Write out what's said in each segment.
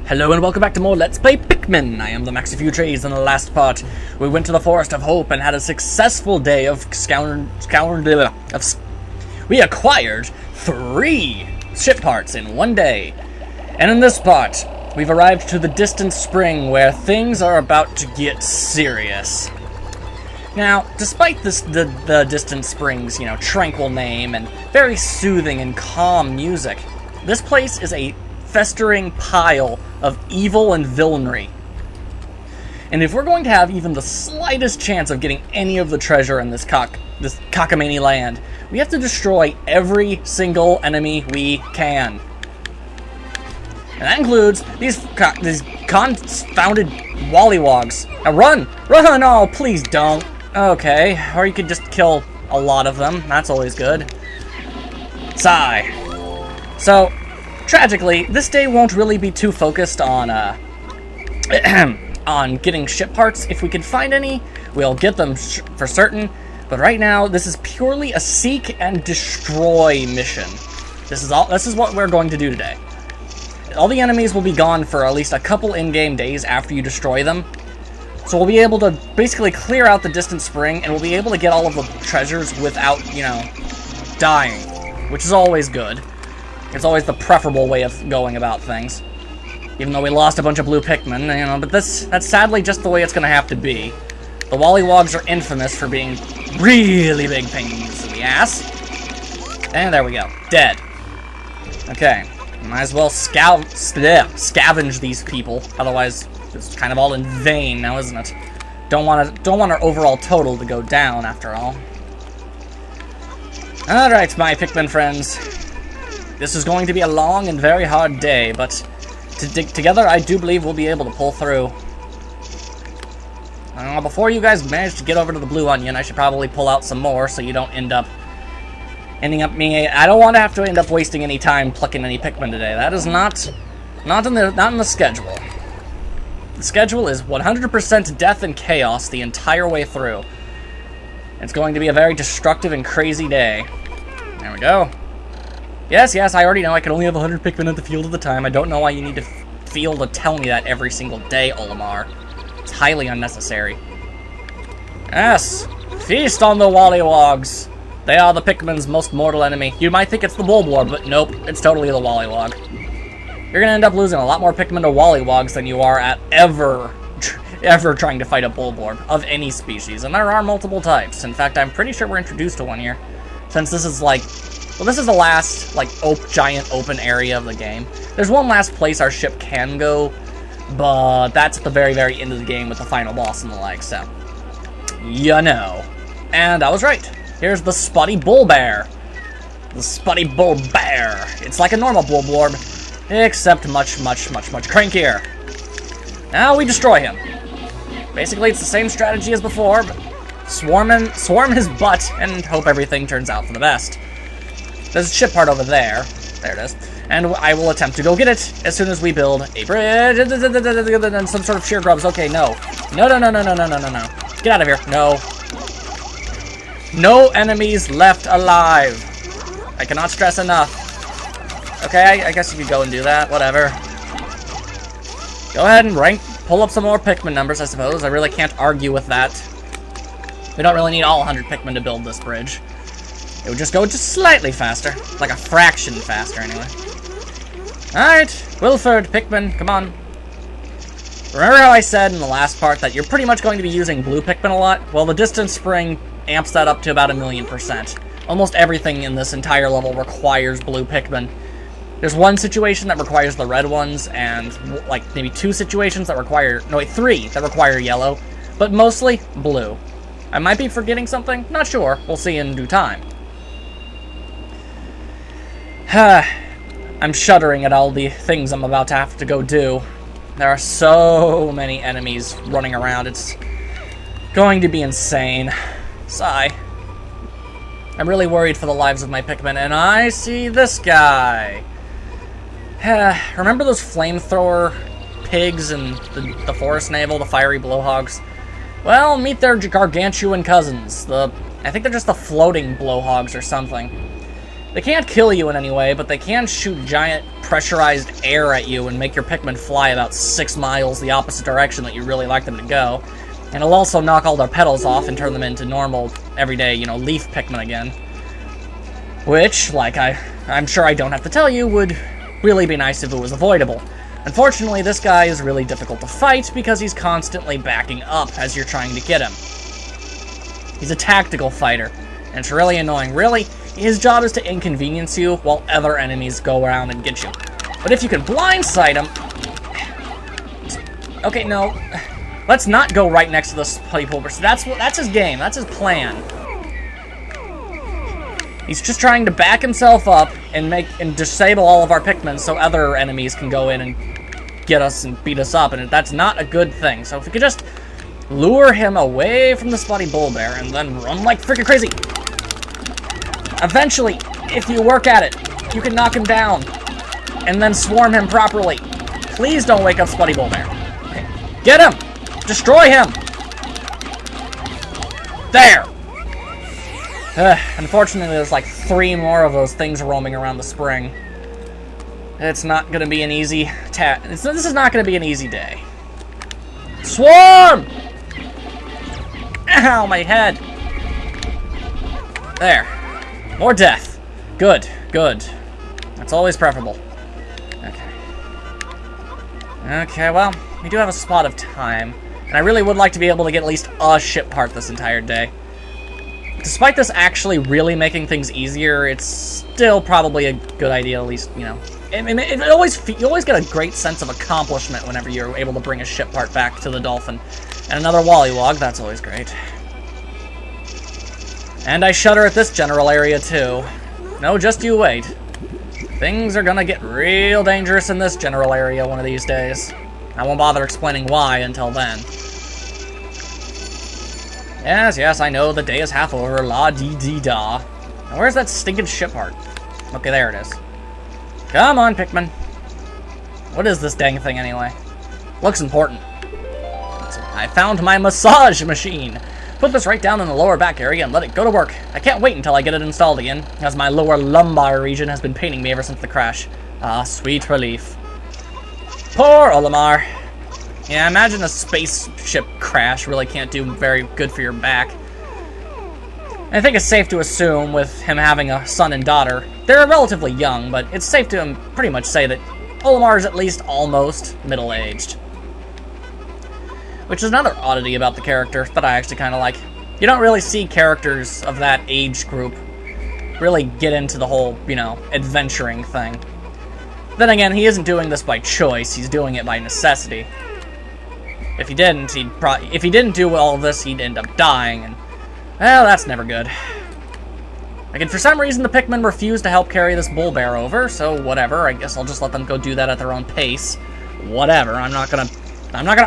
Hello and welcome back to more Let's Play Pikmin. I am the Maxoffewtrades. In the last part, we went to the Forest of Hope and had a successful day of we acquired 3 ship parts in one day. And in this part, we've arrived to the distant spring where things are about to get serious. Now, despite the distant spring's, tranquil name and very soothing and calm music, this place is a festering pile of evil and villainy. And if we're going to have even the slightest chance of getting any of the treasure in this cockamamie land, we have to destroy every single enemy we can. And that includes these confounded wollywogs. Now run! Run! Oh, please don't. Okay, or you could just kill a lot of them. That's always good. Sigh. So, tragically, this day won't really be too focused on on getting ship parts. If we can find any, we'll get them for certain. But right now, this is purely a seek and destroy mission. This is what we're going to do today. All the enemies will be gone for at least a couple in-game days after you destroy them. So we'll be able to basically clear out the distant spring, and we'll be able to get all of the treasures without, dying, which is always good. It's always the preferable way of going about things. Even though we lost a bunch of blue Pikmin, but that's sadly just the way it's going to have to be. The wollywogs are infamous for being really big pains in the ass. And there we go. Dead. Okay. Might as well scavenge these people. Otherwise, it's kind of all in vain now, isn't it? Don't want our overall total to go down, after all. Alright, my Pikmin friends. This is going to be a long and very hard day, but together I do believe we'll be able to pull through. Before you guys manage to get over to the blue onion, I should probably pull out some more so you don't I don't want to have to end up wasting any time plucking any Pikmin today. That is not in the schedule. The schedule is 100% death and chaos the entire way through. It's going to be a very destructive and crazy day. There we go. Yes, I already know I can only have 100 Pikmin at the field at the time. I don't know why you need to feel to tell me that every single day, Olimar. It's highly unnecessary. Yes, feast on the wollywogs. They are the Pikmin's most mortal enemy. You might think it's the Bulborb, but nope, it's totally the wollywog. You're gonna end up losing a lot more Pikmin to wollywogs than you are at ever trying to fight a Bulborb of any species, and there are multiple types. In fact, I'm pretty sure we're introduced to one here, since this is this is the last, giant open area of the game. There's one last place our ship can go, but that's at the very, very end of the game with the final boss and the like, so. And I was right. Here's the Spotty Bull Bear. The Spotty Bull Bear. It's like a normal Bulborb, except much, much, much, much crankier. Now we destroy him. Basically, it's the same strategy as before, but swarm his butt and hope everything turns out for the best. There's a ship part over there. There it is. And I will attempt to go get it as soon as we build a bridge. And some sort of sheer grubs. Okay, no. No. Get out of here. No. No enemies left alive. I cannot stress enough. Okay, I guess you could go and do that. Whatever. Go ahead and pull up some more Pikmin numbers, I suppose. I really can't argue with that. We don't really need all 100 Pikmin to build this bridge. It would just go slightly faster. Like a fraction faster, anyway. Alright, Wilford, Pikmin, come on. Remember how I said in the last part that you're pretty much going to be using blue Pikmin a lot? Well, the distant spring amps that up to about 1,000,000%. Almost everything in this entire level requires blue Pikmin. There's one situation that requires the red ones, and maybe 2 situations that require, 3 that require yellow, but mostly blue. I might be forgetting something, not sure, we'll see in due time. I'm shuddering at all the things I'm about to have to go do. There are so many enemies running around, it's going to be insane. Sigh. I'm really worried for the lives of my Pikmin, and I see this guy. Remember those flamethrower pigs and the forest navel, the fiery blowhogs? Well, meet their gargantuan cousins. I think they're just the floating blowhogs or something. They can't kill you in any way, but they can shoot giant pressurized air at you and make your Pikmin fly about 6 miles the opposite direction that you really like them to go. And it'll also knock all their petals off and turn them into normal, everyday, you know, leaf Pikmin again. Which, like I'm sure I don't have to tell you, would really be nice if it was avoidable. Unfortunately, this guy is really difficult to fight because he's constantly backing up as you're trying to get him. He's a tactical fighter, and it's really annoying. Really, his job is to inconvenience you while other enemies go around and get you. But if you can blindside him... Okay, no. Let's not go right next to this people. That's his game. That's his plan. He's just trying to back himself up and disable all of our Pikmin so other enemies can go in and get us and beat us up, and that's not a good thing. So if we could just lure him away from the spotty bull bear and then run like freaking crazy. Eventually, if you work at it, you can knock him down and then swarm him properly. Please don't wake up spotty bull bear. Okay. Get him! Destroy him! There! Unfortunately, there's like 3 more of those things roaming around the spring. It's not gonna be an easy this is not gonna be an easy day. Swarm! Ow, my head! There. More death. Good, good. That's always preferable. Okay. Okay, well, we do have a spot of time. And I really would like to be able to get at least a ship part this entire day. Despite this actually really making things easier, it's still probably a good idea, at least, you know. You always get a great sense of accomplishment whenever you're able to bring a ship part back to the Dolphin. And another Wollywog, that's always great. And I shudder at this general area, too. No, just you wait. Things are gonna get real dangerous in this general area one of these days. I won't bother explaining why until then. Yes, yes, I know, the day is half over, la-dee-dee-da. Now where's that stinking ship part? Okay, there it is. Come on, Pikmin. What is this dang thing, anyway? Looks important. I found my massage machine. Put this right down in the lower back area and let it go to work. I can't wait until I get it installed again, as my lower lumbar region has been paining me ever since the crash. Ah, sweet relief. Poor Olimar. Yeah, imagine a spaceship crash really can't do very good for your back. I think it's safe to assume, with him having a son and daughter, they're relatively young, but it's safe to pretty much say that Olimar is at least almost middle-aged. Which is another oddity about the character that I actually kind of like. You don't really see characters of that age group really get into the whole, you know, adventuring thing. Then again, he isn't doing this by choice, he's doing it by necessity. If he didn't, if he didn't do all of this, he'd end up dying, and well, that's never good. Again, for some reason, the Pikmin refuse to help carry this bull bear over, so whatever. I guess I'll just let them go do that at their own pace. Whatever. I'm not gonna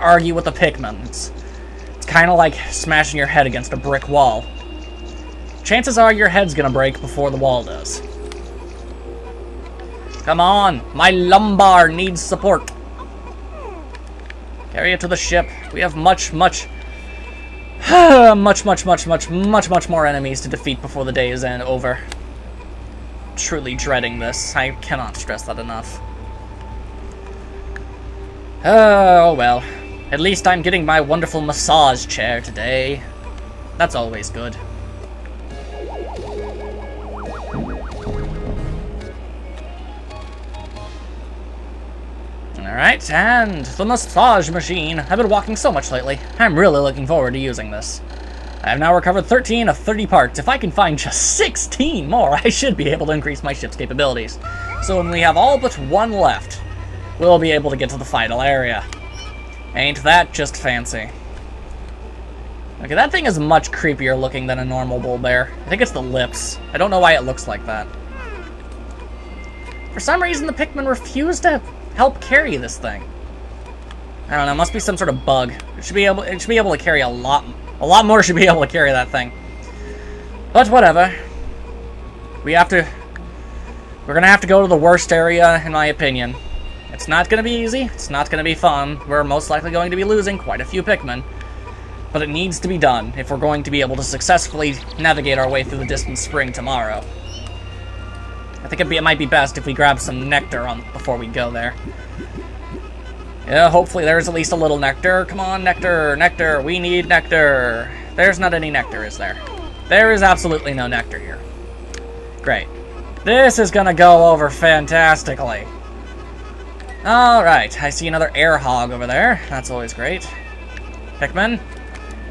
argue with the Pikmin. It's kind of like smashing your head against a brick wall. Chances are your head's gonna break before the wall does. Come on, my lumbar needs support. Carry it to the ship. We have much more enemies to defeat before the day is over. Truly dreading this. I cannot stress that enough. Oh, well. At least I'm getting my wonderful massage chair today. That's always good. Alright, and the massage machine. I've been walking so much lately. I'm really looking forward to using this. I have now recovered 13 of 30 parts. If I can find just 16 more, I should be able to increase my ship's capabilities. So when we have all but 1 left, we'll be able to get to the final area. Ain't that just fancy? Okay, that thing is much creepier looking than a normal bull bear. I think it's the lips. I don't know why it looks like that. For some reason, the Pikmin refuse to help carry this thing. I don't know, it must be some sort of bug. It should be able to carry a lot more should be able to carry that thing. But whatever. We're gonna have to go to the worst area, in my opinion. It's not gonna be easy, it's not gonna be fun. We're most likely going to be losing quite a few Pikmin. But it needs to be done if we're going to be able to successfully navigate our way through the distant spring tomorrow. I think it might be best if we grab some nectar before we go there. Yeah, hopefully there's at least a little nectar. Come on, nectar, nectar, we need nectar. There's not any nectar, is there? There is absolutely no nectar here. Great. This is gonna go over fantastically. Alright, I see another air hog over there. That's always great. Pikmin?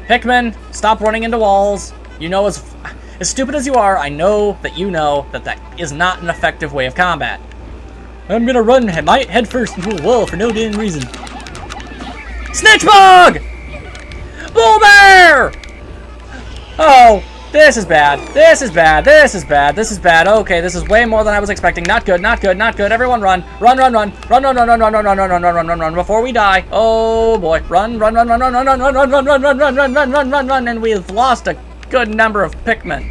Pikmin, stop running into walls. You know, as stupid as you are, I know that you know that that is not an effective way of combat. I'm gonna run head first into a wall for no damn reason. Snitchbug! Bull bear! Oh, this is bad. This is bad. This is bad. This is bad. Okay, this is way more than I was expecting. Not good. Not good. Not good. Everyone run. Run, run, run. Run, run, run, run, run, run, run, run, run, run, run, run, run before we die. Oh boy. Run, run, run, run, run, run, run, run, run, run, run, run, run, run, run, run, run, run, and we've lost a good number of Pikmin.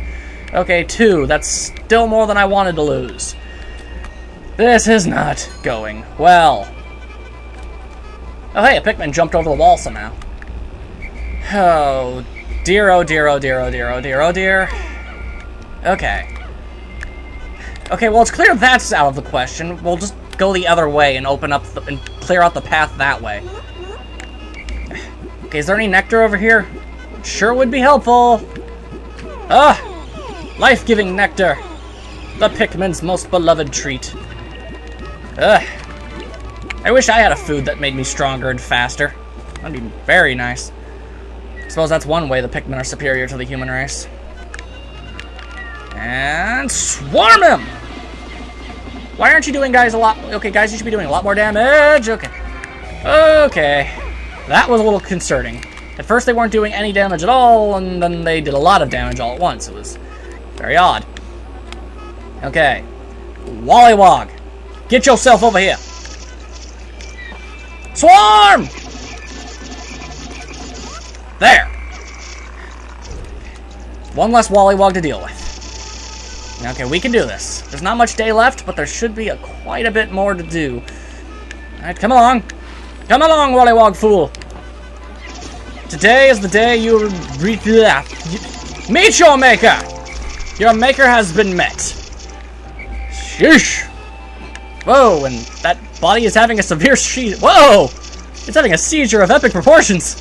Okay, 2. That's still more than I wanted to lose. This is not going well. Oh hey, a Pikmin jumped over the wall somehow. Oh dear, oh dear, oh dear, oh dear, oh dear, oh dear. Okay. Okay, well it's clear that's out of the question. We'll just go the other way and open up and clear out the path that way. Okay, is there any nectar over here? Sure would be helpful. Life-giving nectar. The Pikmin's most beloved treat. I wish I had a food that made me stronger and faster. That'd be very nice. I suppose that's one way the Pikmin are superior to the human race. And swarm him! Why aren't you doing, guys, a lot... Okay, guys, you should be doing a lot more damage. Okay. Okay. That was a little concerning. At first they weren't doing any damage at all, and then they did a lot of damage all at once. It was very odd. Okay. Wollywog! Get yourself over here! Swarm! There! One less Wollywog to deal with. Okay, we can do this. There's not much day left, but there should be quite a bit more to do. Alright, come along. Come along, Wollywog fool! Today is the day you meet your maker! Your maker has been met. Sheesh! Whoa, and that body is having a severe whoa! It's having a seizure of epic proportions!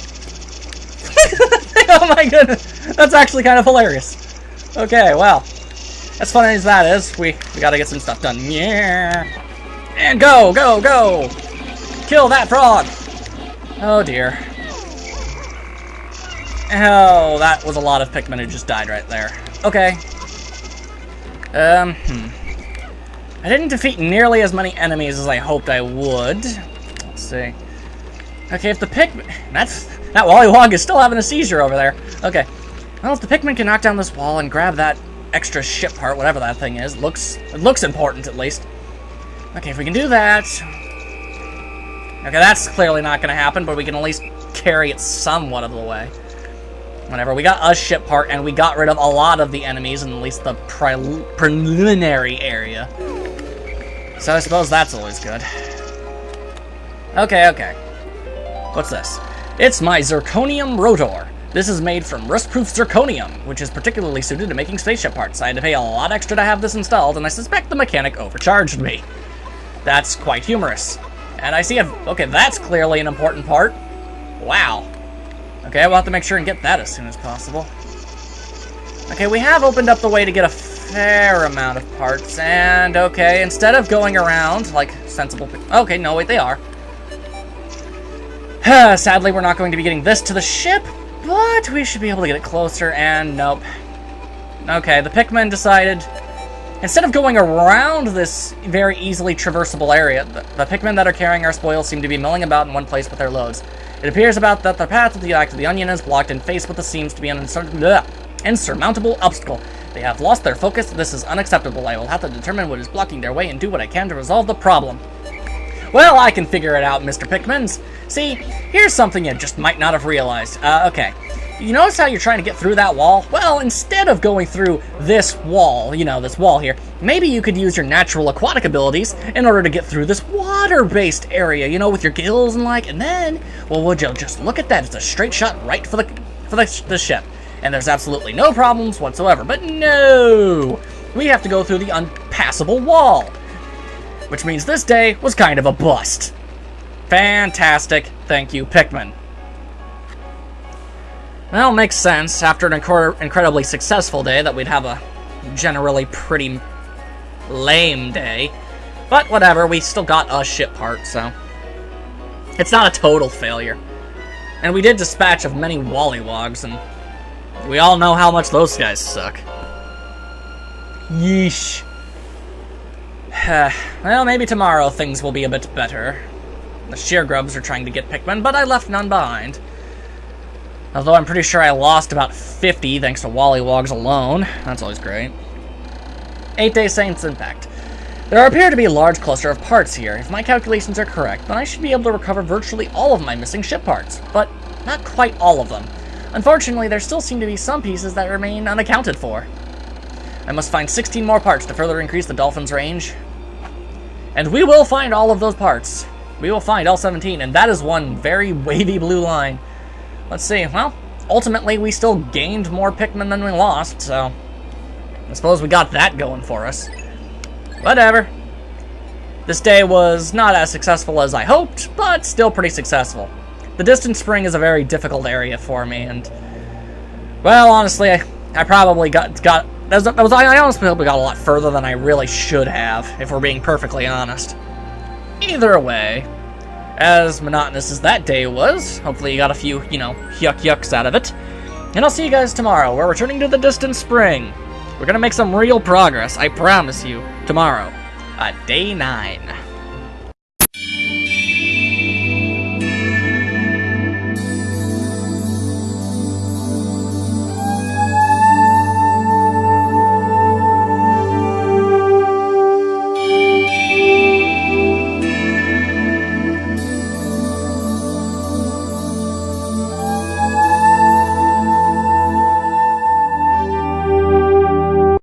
Oh my goodness! That's actually kind of hilarious. Okay, well. As funny as that is, we gotta get some stuff done. Yeah! And go, go, go! Kill that frog! Oh dear. Oh, that was a lot of Pikmin who just died right there. Okay. I didn't defeat nearly as many enemies as I hoped I would. Let's see. Okay, if the Pikmin... That Wollywog is still having a seizure over there. Okay. Well, if the Pikmin can knock down this wall and grab that extra ship part, whatever that thing is, it looks important at least. Okay, if we can do that... Okay, that's clearly not going to happen, but we can at least carry it somewhat of the way. Whatever, we got a ship part, and we got rid of a lot of the enemies in at least the preliminary area. So I suppose that's always good. Okay, okay. What's this? It's my zirconium rotor. This is made from rust-proof zirconium, which is particularly suited to making spaceship parts. I had to pay a lot extra to have this installed, and I suspect the mechanic overcharged me. That's quite humorous. And I see okay, that's clearly an important part. Wow. Okay, we'll have to make sure and get that as soon as possible. Okay, we have opened up the way to get a fair amount of parts, and okay, instead of going around like sensible... Okay, no, wait, they are. Sadly, we're not going to be getting this to the ship, but we should be able to get it closer, and nope. Okay, the Pikmin decided... Instead of going around this very easily traversable area, the Pikmin that are carrying our spoils seem to be milling about in one place with their loads. It appears that the path of the Act of the Onion is blocked and faced with what seems to be an insurmountable obstacle. They have lost their focus. This is unacceptable. I will have to determine what is blocking their way and do what I can to resolve the problem. Well, I can figure it out, Mr. Pikmins. See, here's something you just might not have realized. Okay. You notice how you're trying to get through that wall? Well, instead of going through this wall, you know, this wall here, maybe you could use your natural aquatic abilities in order to get through this water-based area, you know, with your gills and like, and then, well, would you just look at that? It's a straight shot right for the ship. And there's absolutely no problems whatsoever. But no! we have to go through the unpassable wall. Which means this day was kind of a bust. Fantastic. Thank you, Pikmin. Well, makes sense. After an incredibly successful day that we'd have a generally pretty lame day. But whatever, we still got a ship part, so it's not a total failure. And we did dispatch of many Wallywogs, and we all know how much those guys suck. Yeesh. Well, maybe tomorrow things will be a bit better. The sheer grubs are trying to get Pikmin, but I left none behind. Although I'm pretty sure I lost about 50 thanks to Wallywogs alone. That's always great. 8-Day Saints Impact. There appear to be a large cluster of parts here. If my calculations are correct, then I should be able to recover virtually all of my missing ship parts. But not quite all of them. Unfortunately, there still seem to be some pieces that remain unaccounted for. I must find 16 more parts to further increase the Dolphin's range. And we will find all of those parts. We will find all 17, and that is one very wavy blue line. Let's see. Well, ultimately, we still gained more Pikmin than we lost, so I suppose we got that going for us. Whatever. This day was not as successful as I hoped, but still pretty successful. The distant spring is a very difficult area for me, and well, honestly, I probably I honestly probably got a lot further than I really should have, if we're being perfectly honest. Either way, as monotonous as that day was, hopefully you got a few, yucks out of it. And I'll see you guys tomorrow. We're returning to the distant spring. We're gonna make some real progress, I promise you, tomorrow, day 9.